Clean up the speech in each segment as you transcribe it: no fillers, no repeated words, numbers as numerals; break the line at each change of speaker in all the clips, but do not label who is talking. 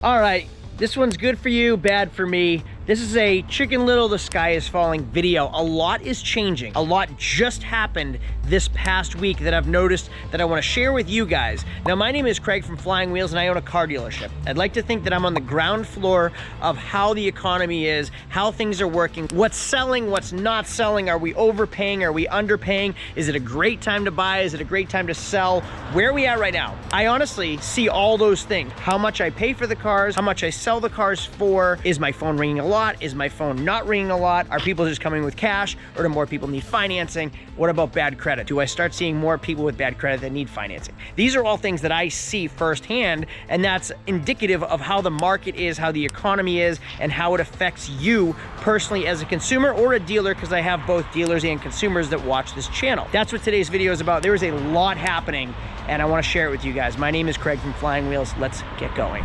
All right, this one's good for you, bad for me. This is a Chicken Little, the sky is falling video. A lot is changing. A lot just happened this past week that I've noticed that I want to share with you guys. Now, my name is Craig from Flying Wheels and I own a car dealership. I'd like to think that I'm on the ground floor of how the economy is, how things are working, what's selling, what's not selling. Are we overpaying? Are we underpaying? Is it a great time to buy? Is it a great time to sell? Where are we at right now? I honestly see all those things. How much I pay for the cars, how much I sell the cars for. Is my phone ringing a lot? Is my phone not ringing a lot? Are people just coming with cash, or do more people need financing? What about bad credit? Do I start seeing more people with bad credit that need financing? These are all things that I see firsthand, and that's indicative of how the market is, how the economy is, and how it affects you personally as a consumer or a dealer, because I have both dealers and consumers that watch this channel. That's what today's video is about. There is a lot happening, and I want to share it with you guys. My name is Craig from Flying Wheels. Let's get going.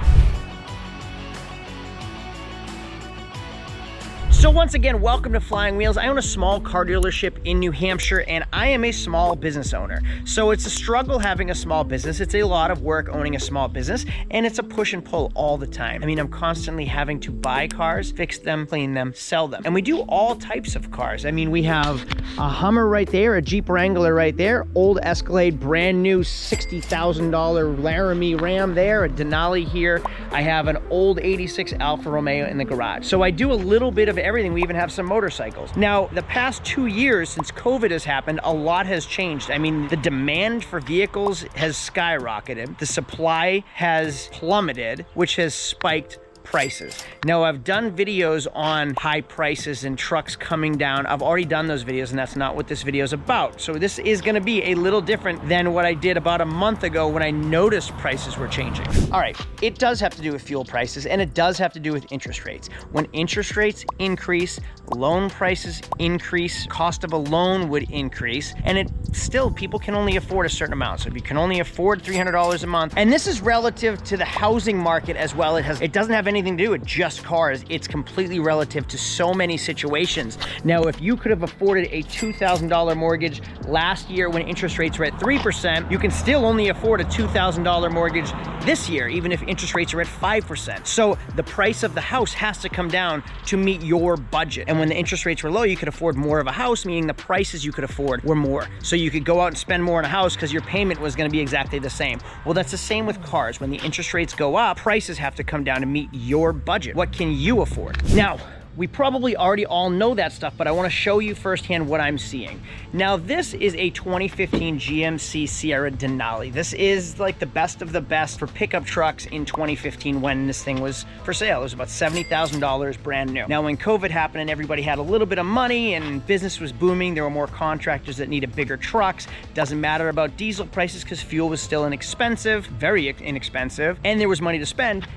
So once again, welcome to Flying Wheels. I own a small car dealership in New Hampshire, and I am a small business owner. So it's a struggle having a small business. It's a lot of work owning a small business, and it's a push and pull all the time. I mean, I'm constantly having to buy cars, fix them, clean them, sell them. And we do all types of cars. I mean, we have a Hummer right there, a Jeep Wrangler right there, old Escalade, brand new $60,000 Laramie Ram there, a Denali here. I have an old 86 Alfa Romeo in the garage. So I do a little bit of everything. We even have some motorcycles. Now, the past 2 years since COVID has happened, a lot has changed. I mean, the demand for vehicles has skyrocketed. The supply has plummeted, which has spiked prices. Now, I've done videos on high prices and trucks coming down. I've already done those videos, and that's not what this video is about. So this is going to be a little different than what I did about a month ago when I noticed prices were changing. All right, it does have to do with fuel prices, and it does have to do with interest rates. When interest rates increase, loan prices increase, cost of a loan would increase, and it still, people can only afford a certain amount. So if you can only afford $300 a month, and this is relative to the housing market as well. It doesn't have anything to do with just cars. It's completely relative to so many situations. Now, if you could have afforded a $2,000 mortgage last year when interest rates were at 3%, you can still only afford a $2,000 mortgage this year, even if interest rates are at 5%. So the price of the house has to come down to meet your budget. And when the interest rates were low, you could afford more of a house, meaning the prices you could afford were more. So you could go out and spend more on a house because your payment was going to be exactly the same. Well, that's the same with cars. When the interest rates go up, prices have to come down to meet your budget. What can you afford? Now, we probably already all know that stuff, but I want to show you firsthand what I'm seeing. Now, this is a 2015 GMC Sierra Denali. This is like the best of the best for pickup trucks in 2015 when this thing was for sale. It was about $70,000 brand new. Now, when COVID happened and everybody had a little bit of money and business was booming, there were more contractors that needed bigger trucks. Doesn't matter about diesel prices because fuel was still inexpensive, very inexpensive, and there was money to spend.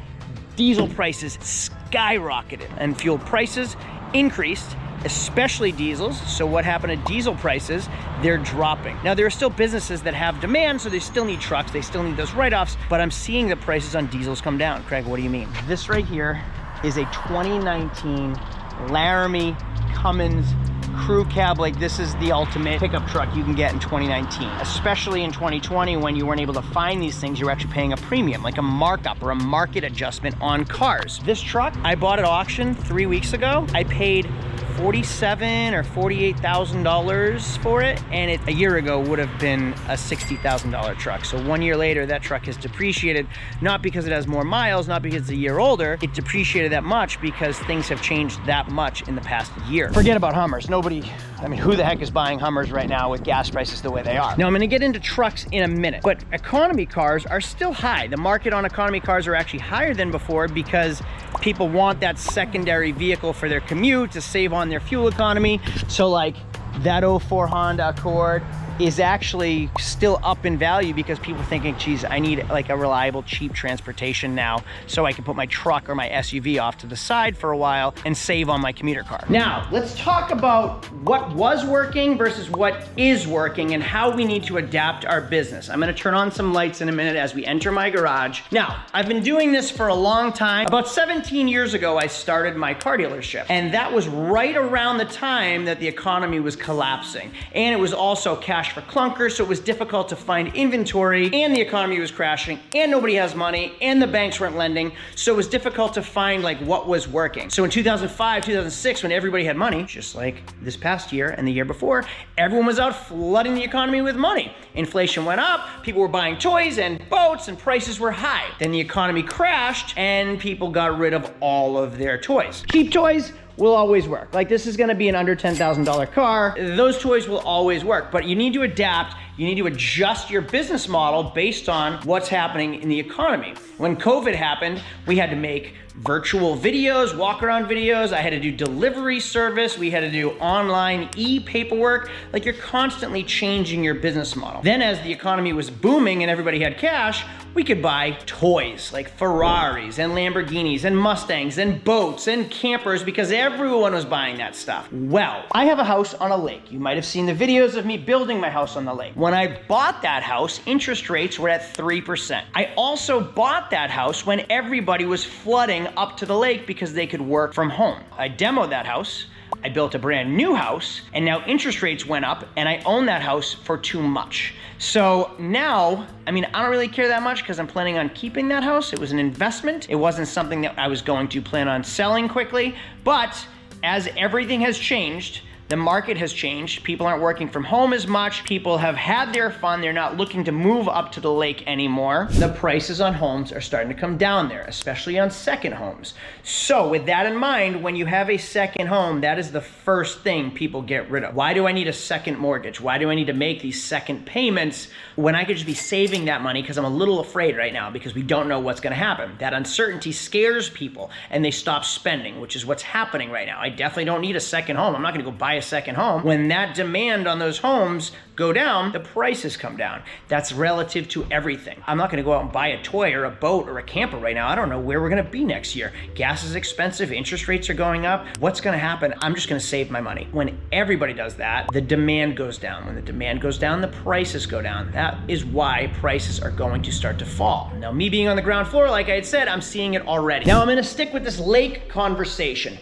Diesel prices skyrocketed and fuel prices increased, especially diesels. So what happened to diesel prices? They're dropping. Now, there are still businesses that have demand, so they still need trucks, they still need those write-offs, but I'm seeing the prices on diesels come down. Craig, what do you mean? This right here is a 2019 Laramie Cummins crew cab. Like, this is the ultimate pickup truck you can get in 2019, especially in 2020 when you weren't able to find these things. You're actually paying a premium, like a markup or a market adjustment on cars. This truck, I bought at auction 3 weeks ago. I paid $47,000 or $48,000 for it, and it a year ago would have been a $60,000 truck. So 1 year later, that truck has depreciated, not because it has more miles, not because it's a year older. It depreciated that much because things have changed that much in the past year. Forget about Hummers. Nobody, I mean, who the heck is buying Hummers right now with gas prices the way they are? Now, I'm gonna get into trucks in a minute, but economy cars are still high. The market on economy cars are actually higher than before because people want that secondary vehicle for their commute to save on their fuel economy. So like that 04 Honda Accord is actually still up in value because people thinking, geez, I need like a reliable, cheap transportation now so I can put my truck or my SUV off to the side for a while and save on my commuter car. Now, let's talk about what was working versus what is working and how we need to adapt our business. I'm gonna turn on some lights in a minute as we enter my garage. Now, I've been doing this for a long time. About 17 years ago, I started my car dealership, and that was right around the time that the economy was collapsing. And it was also cash cash for clunkers, so it was difficult to find inventory, and the economy was crashing, and nobody has money, and the banks weren't lending, so it was difficult to find like what was working. So in 2005, 2006, when everybody had money, just like this past year and the year before, everyone was out flooding the economy with money. Inflation went up, people were buying toys and boats, and prices were high. Then the economy crashed, and people got rid of all of their toys. Cheap toys will always work. Like, this is gonna be an under $10,000 car. Those toys will always work, but you need to adapt. You need to adjust your business model based on what's happening in the economy. When COVID happened, we had to make virtual videos, walk around videos. I had to do delivery service. We had to do online e-paperwork. Like, you're constantly changing your business model. Then as the economy was booming and everybody had cash, we could buy toys like Ferraris and Lamborghinis and Mustangs and boats and campers because everyone was buying that stuff. Well, I have a house on a lake. You might have seen the videos of me building my house on the lake. When I bought that house, interest rates were at 3%. I also bought that house when everybody was flooding up to the lake because they could work from home. I demoed that house. I built a brand new house, and now interest rates went up, and I own that house for too much. So now, I don't really care that much because I'm planning on keeping that house. It was an investment. It wasn't something that I was going to plan on selling quickly. But as everything has changed, the market has changed. People aren't working from home as much. People have had their fun. They're not looking to move up to the lake anymore. The prices on homes are starting to come down there, especially on second homes. So with that in mind, when you have a second home, that is the first thing people get rid of. Why do I need a second mortgage? Why do I need to make these second payments when I could just be saving that money? Because I'm a little afraid right now because we don't know what's gonna happen. That uncertainty scares people and they stop spending, which is what's happening right now. I definitely don't need a second home. I'm not gonna go buy a second home. When that demand on those homes go down, the prices come down. That's relative to everything. I'm not gonna go out and buy a toy or a boat or a camper right now. I don't know where we're gonna be next year. Gas is expensive, interest rates are going up. What's gonna happen? I'm just gonna save my money. When everybody does that, the demand goes down. When the demand goes down, the prices go down. That is why prices are going to start to fall. Now, me being on the ground floor, like I had said, I'm seeing it already. Now, I'm gonna stick with this lake conversation.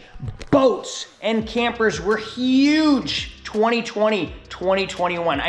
Boats and campers were huge 2020, 2021.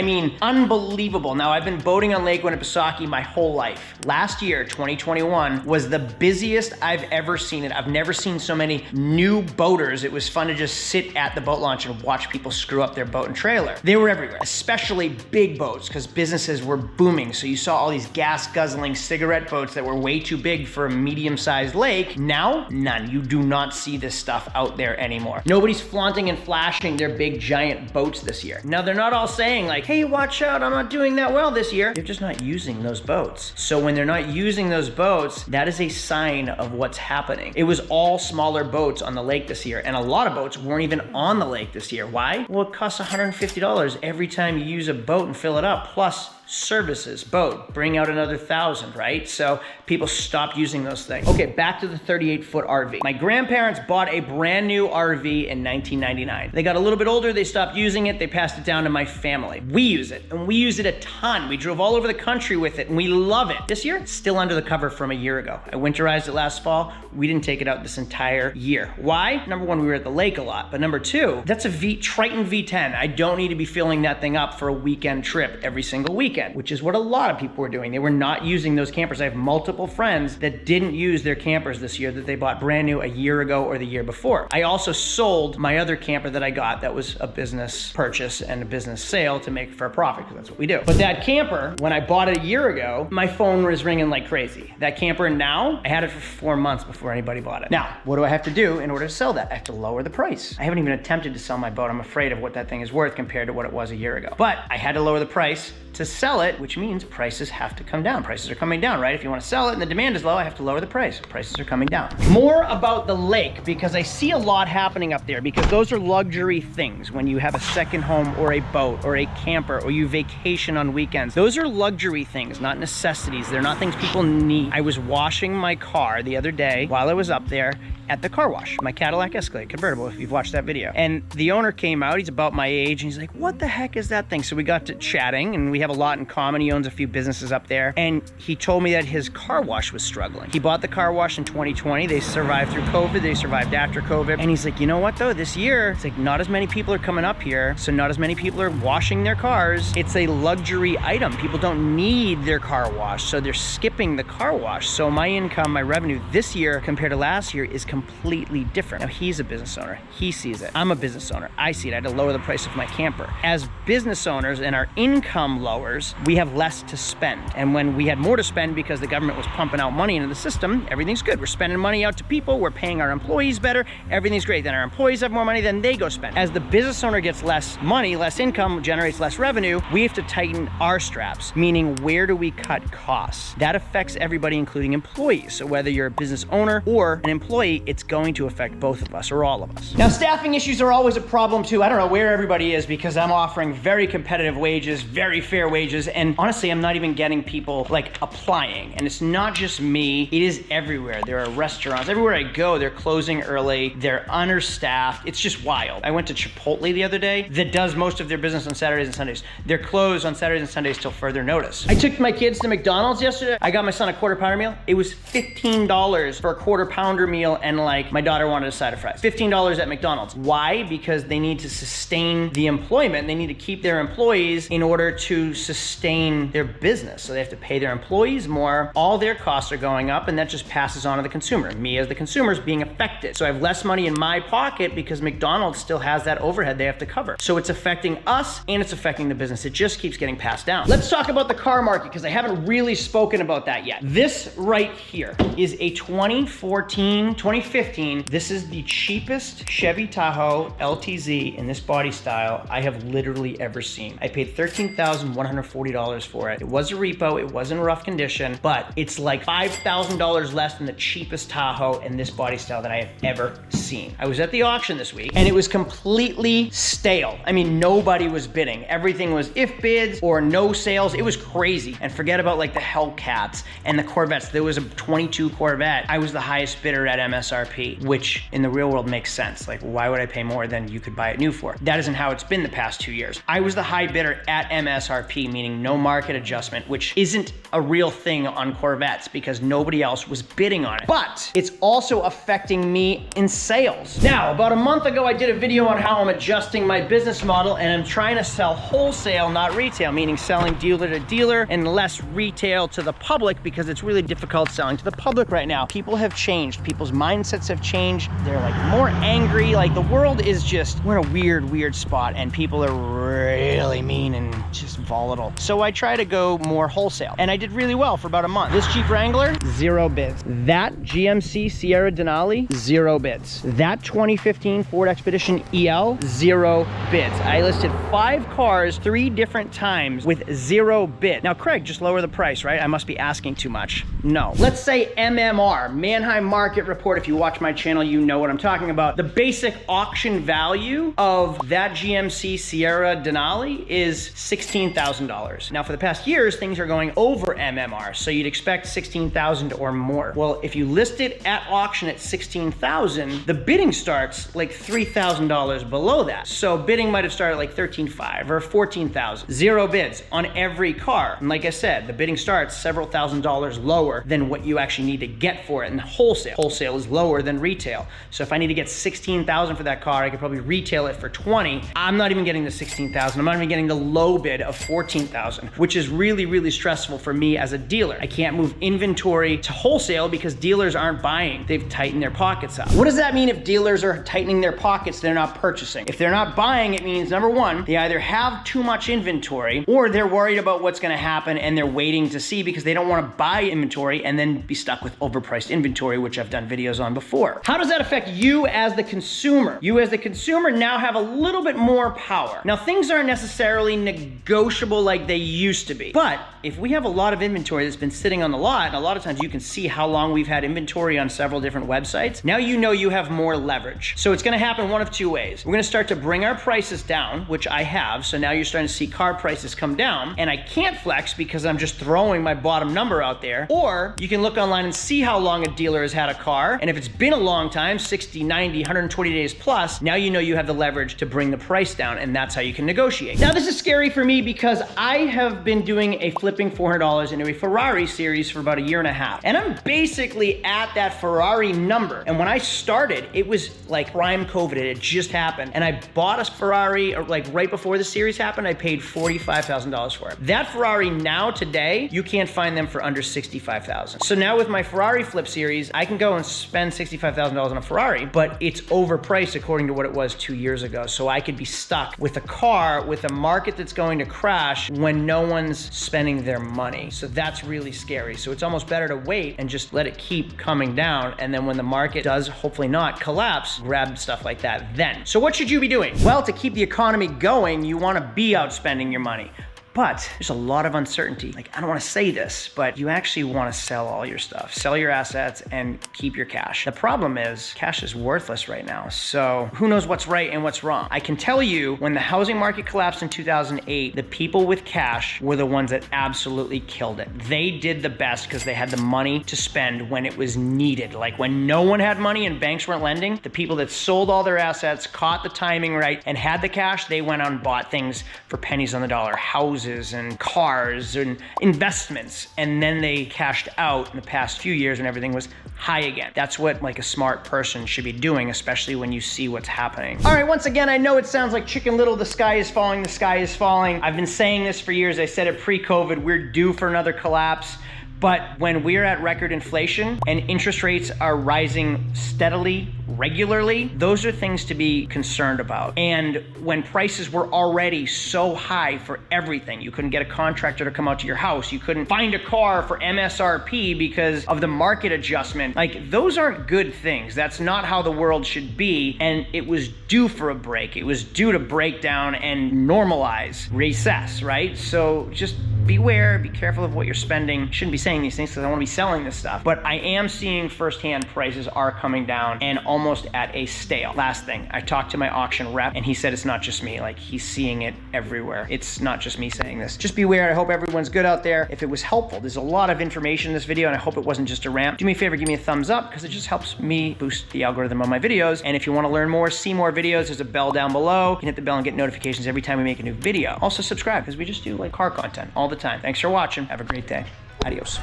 Unbelievable. Now, I've been boating on Lake Winnipesaukee my whole life. Last year, 2021, was the busiest I've ever seen it. I've never seen so many new boaters. It was fun to just sit at the boat launch and watch people screw up their boat and trailer. They were everywhere, especially big boats, because businesses were booming. So you saw all these gas-guzzling cigarette boats that were way too big for a medium-sized lake. Now, none. You do not see this stuff out there anymore. Nobody's flaunting and flashing their big, giant boats this year. Now, they're not all saying like, hey, watch out, I'm not doing that well this year. They're just not using those boats. So when they're not using those boats, that is a sign of what's happening. It was all smaller boats on the lake this year, and a lot of boats weren't even on the lake this year. Why? Well, it costs $150 every time you use a boat and fill it up, plus services, boat, bring out another 1,000, right? So people stopped using those things. Okay, back to the 38-foot RV. My grandparents bought a brand new RV in 1999. They got a little bit older, they stopped using it, they passed it down to my family. We use it, and we use it a ton. We drove all over the country with it, and we love it. This year, it's still under the cover from a year ago. I winterized it last fall. We didn't take it out this entire year. Why? Number one, we were at the lake a lot, but number two, that's a Triton V10. I don't need to be filling that thing up for a weekend trip every single weekend, which is what a lot of people were doing. They were not using those campers. I have multiple friends that didn't use their campers this year that they bought brand new a year ago or the year before. I also sold my other camper that I got that was a business purchase and a business sale to make for a profit, because that's what we do. But that camper, when I bought it a year ago, my phone was ringing like crazy. That camper now, I had it for 4 months before anybody bought it. Now, what do I have to do in order to sell that? I have to lower the price. I haven't even attempted to sell my boat. I'm afraid of what that thing is worth compared to what it was a year ago. But I had to lower the price to sell it, which means prices have to come down. Prices are coming down, right? If you want to sell it and the demand is low, I have to lower the price. Prices are coming down. More about the lake, because I see a lot happening up there, because those are luxury things. When you have a second home or a boat or a camper or you vacation on weekends, those are luxury things, not necessities. They're not things people need. I was washing my car the other day while I was up there, at the car wash, my Cadillac Escalade convertible, if you've watched that video. And the owner came out, he's about my age, and he's like, what the heck is that thing? So we got to chatting, and we have a lot in common. He owns a few businesses up there, and he told me that his car wash was struggling. He bought the car wash in 2020. They survived through COVID. They survived after COVID. And he's like, you know what though? This year, it's like not as many people are coming up here, so not as many people are washing their cars. It's a luxury item. People don't need their car wash, so they're skipping the car wash. So my income, my revenue this year compared to last year is completely different. Now he's a business owner. He sees it. I'm a business owner. I see it. I had to lower the price of my camper. As business owners and our income lowers, we have less to spend. And when we had more to spend because the government was pumping out money into the system, everything's good. We're spending money out to people. We're paying our employees better. Everything's great. Then our employees have more money, then they go spend. As the business owner gets less money, less income, generates less revenue, we have to tighten our straps, meaning where do we cut costs? That affects everybody, including employees. So whether you're a business owner or an employee, it's going to affect both of us or all of us. Now, staffing issues are always a problem too. I don't know where everybody is because I'm offering very competitive wages, very fair wages, and honestly, I'm not even getting people like applying. And it's not just me, it is everywhere. There are restaurants, everywhere I go, they're closing early, they're understaffed. It's just wild. I went to Chipotle the other day that does most of their business on Saturdays and Sundays. They're closed on Saturdays and Sundays till further notice. I took my kids to McDonald's yesterday. I got my son a quarter pounder meal. It was $15 for a quarter pounder meal, and like my daughter wanted a side of fries. $15 at McDonald's. Why? Because they need to sustain the employment. They need to keep their employees in order to sustain their business. So they have to pay their employees more. All their costs are going up, and that just passes on to the consumer. Me as the consumer is being affected. So I have less money in my pocket because McDonald's still has that overhead they have to cover. So it's affecting us and it's affecting the business. It just keeps getting passed down. Let's talk about the car market because I haven't really spoken about that yet. This right here is a 2015. This is the cheapest Chevy Tahoe LTZ in this body style I have literally ever seen. I paid $13,140 for it. It was a repo, it was in rough condition, but it's like $5,000 less than the cheapest Tahoe in this body style that I have ever seen. I was at the auction this week and it was completely stale. I mean, nobody was bidding. Everything was if bids or no sales. It was crazy. And forget about like the Hellcats and the Corvettes. There was a 22 Corvette. I was the highest bidder at MSRP, which in the real world makes sense. Like, why would I pay more than you could buy it new for? That isn't how it's been the past 2 years. I was the high bidder at MSRP, meaning no market adjustment, which isn't a real thing on Corvettes because nobody else was bidding on it. But it's also affecting me in sales. Now, about a month ago, I did a video on how I'm adjusting my business model and I'm trying to sell wholesale, not retail, meaning selling dealer to dealer and less retail to the public because it's really difficult selling to the public right now. People have changed. People's mindsets have changed. They're like more angry. Like the world is just, we're in a weird spot and people are really mean and just volatile. So I try to go more wholesale and I did really well for about a month. This Jeep Wrangler, 0 bids. That GMC Sierra Denali, 0 bids. That 2015 Ford Expedition EL, 0 bids. I listed 5 cars 3 different times with 0 bid. Now, Craig, just lower the price, right? I must be asking too much. No. Let's say MMR, Manheim Market Report. If you watch my channel, you know what I'm talking about. The basic auction value of that GMC Sierra Denali is $16,000. Now, for the past years, things are going over MMR, so you'd expect $16,000 or more. Well, if you list it at auction at $16,000, the bidding starts like $3,000 below that. So bidding might have started like $13,500 or $14,000. 0 bids on every car. And like I said, the bidding starts several $1,000s lower than what you actually need to get for it in wholesale. Wholesale is lower than retail. So if I need to get $16,000 for that car, I could probably retail it for $20,000. I'm not even getting the $16,000. I'm not even getting the low bid of $14,000, which is really stressful for me as a dealer. I can't move inventory to wholesale because dealers aren't buying. They've tightened their pockets up. What does that mean if dealers are tightening their pockets? They're not purchasing. If they're not buying, it means number one, they either have too much inventory or they're worried about what's going to happen and they're waiting to see because they don't want to buy inventory and then be stuck with overpriced inventory, which I've done videos on before. How does that affect you as the consumer? You as the consumer now have a little bit more power. Now, things aren't necessarily negotiable like they used to be, but if we have a lot of inventory that's been sitting on the lot, and a lot of times you can see how long we've had inventory on several different websites, now you know you have more leverage. So it's gonna happen one of two ways. We're gonna start to bring our prices down, which I have. So now you're starting to see car prices come down, and I can't flex because I'm just throwing my bottom number out there. Or you can look online and see how long a dealer has had a car. And if it's been a long time, 60, 90, 120 days plus, now you know you have the leverage to bring the price down, and that's how you can negotiate. Now this is scary for me because I have been doing a flipping $400 into a Ferrari series for about a year and a half. And I'm basically at that Ferrari number. And when I started, it was like prime COVID, it had just happened. And I bought a Ferrari like right before the series happened, I paid $45,000 for it. That Ferrari now today, you can't find them for under $65,000. So now with my Ferrari flip series, I can go and spend $65,000 on a Ferrari, but it's overpriced according to what it was 2 years ago. So I could be stuck with a car with a market that's going to crash when no one's spending their money. So that's really scary. So it's almost better to wait and just let it keep coming down. And then when the market does, hopefully not, collapse, grab stuff like that then. So what should you be doing? Well, to keep the economy going, you want to be outspending your money. But there's a lot of uncertainty. Like, I don't want to say this, but you actually want to sell all your stuff, sell your assets and keep your cash. The problem is cash is worthless right now. So who knows what's right and what's wrong? I can tell you when the housing market collapsed in 2008, the people with cash were the ones that absolutely killed it. They did the best because they had the money to spend when it was needed. Like when no one had money and banks weren't lending, the people that sold all their assets, caught the timing right, and had the cash, they went out and bought things for pennies on the dollar, houses and cars and investments, and then they cashed out in the past few years when everything was high again. That's what like a smart person should be doing, especially when you see what's happening. All right, once again, I know it sounds like Chicken Little, the sky is falling, the sky is falling. I've been saying this for years. I said it pre-COVID, we're due for another collapse. But when we're at record inflation and interest rates are rising steadily, regularly, those are things to be concerned about. And when prices were already so high for everything, you couldn't get a contractor to come out to your house, you couldn't find a car for MSRP because of the market adjustment. Like, those aren't good things. That's not how the world should be. And it was due for a break. It was due to break down and normalize, recess, right? So just beware, be careful of what you're spending. Shouldn't be saying these things because I want to be selling this stuff, but I am seeing firsthand prices are coming down and almost at a stale. Last thing, I talked to my auction rep and he said it's not just me, like he's seeing it everywhere. It's not just me saying this. Just beware. I hope everyone's good out there. If it was helpful, there's a lot of information in this video and I hope it wasn't just a rant. Do me a favor, give me a thumbs up because it just helps me boost the algorithm on my videos. And if you want to learn more, see more videos, there's a bell down below. You can hit the bell and get notifications every time we make a new video. Also subscribe because we just do like car content all the time. Thanks for watching. Have a great day. Adios.